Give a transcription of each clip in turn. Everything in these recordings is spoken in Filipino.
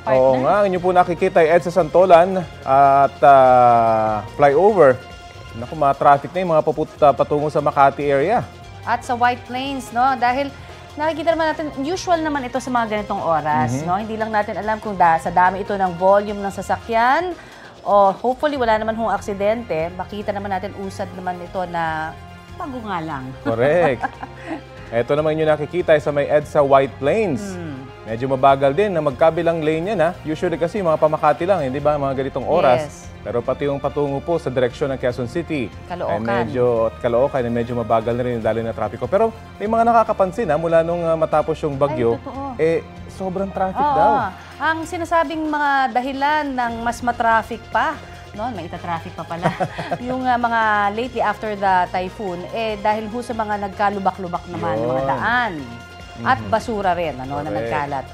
partner. Oo nga, inyo po nakikita ay EDSA Santolan at flyover. Naku, mga traffic na yung mga patungo sa Makati area. At sa White Plains, no? Dahil nakikita naman natin, usual naman ito sa mga ganitong oras, no? Hindi lang natin alam kung sa dami ito ng volume ng sasakyan o hopefully wala naman hong aksidente. Makita naman natin usad naman ito na pagunga lang. Correct. Ito naman yung nakikita sa may EDSA White Plains. Medyo mabagal din na magkabilang lane yan, ha? Usually kasi mga pamakati lang, hindi ba? Mga ganitong oras. Yes. Pero pati yung patungo po sa direksyon ng Quezon City. Caloocan. Caloocan, medyo mabagal na rin yung daloy na trapiko. Pero may mga nakakapansin, ha? Mula nung matapos yung bagyo, sobrang traffic daw. Ang sinasabing mga dahilan ng mas matraffic pa, no, may ita-traffic pa pala. Yung mga lately after the typhoon, dahil ho sa mga nagkalubak-lubak naman ng mga daan. At basura rin, na nagkalat.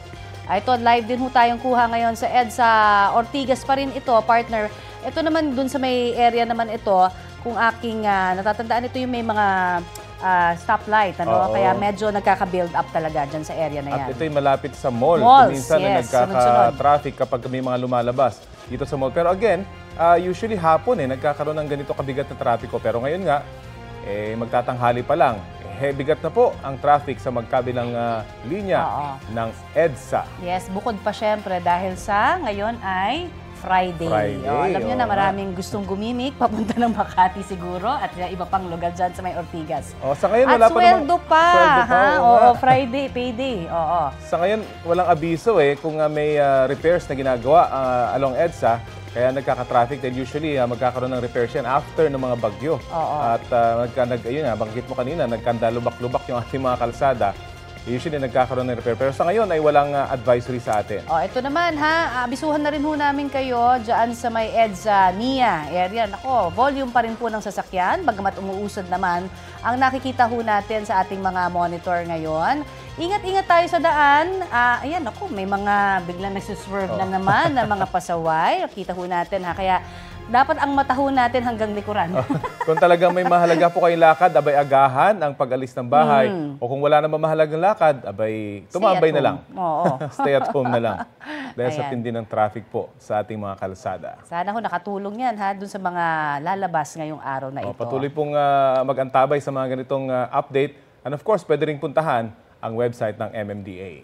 Ito, live din ho tayong kuha ngayon sa EDSA Ortigas pa rin ito, partner. Ito naman dun sa may area naman ito, kung aking natatandaan, ito yung may mga stoplight, kaya medyo nagkaka-build up talaga dyan sa area na yan. At ito yung malapit sa mall. Malls, Minsan na nagkaka-traffic kapag may mga lumalabas dito sa mall. Pero again, usually hapon nagkakaroon ng ganito kabigat na trapiko. Pero ngayon nga, magtatanghali pa lang. Bigat na po ang traffic sa magkabilang linya ng EDSA. Yes, bukod pa syempre dahil sa ngayon ay Friday. Alam niyo na maraming gustong gumimik, papunta ng Makati siguro at iba pang lugar dyan sa may Ortigas. Sa ngayon, wala at sweldo pa. Friday, payday. Sa ngayon, walang abiso kung may repairs na ginagawa along EDSA. Kaya nagkaka-traffic dahil usually magkakaroon ng repairs yan after ng mga bagyo. At banggit mo kanina, nagkandalubak-lubak yung ating mga kalsada. Usually nagkakaroon ng repair. Pero sa ngayon ay walang advisory sa atin. Ito naman abisuhan na rin ho namin kayo dyan sa may EDSA NIA area. Nako, volume pa rin po ng sasakyan, bagamat umuusad naman ang nakikita ho natin sa ating mga monitor ngayon. Ingat-ingat tayo sa daan. Ayan, ako, may mga biglang nagsuswerve na naman na mga pasaway. Nakita ho natin, kaya dapat ang mata ho natin hanggang likuran. Kung talagang may mahalaga po kayong lakad, abay agahan ang pag-alis ng bahay. O kung wala namang mahalagang lakad, abay tumambay na lang. Stay at home na lang. Dahil sa tindi ng traffic po sa ating mga kalsada. Sana ho nakatulong yan dun sa mga lalabas ngayong araw na ito. Patuloy pong mag-antabay sa mga ganitong update. And of course, pwede rin puntahan ang website ng MMDA.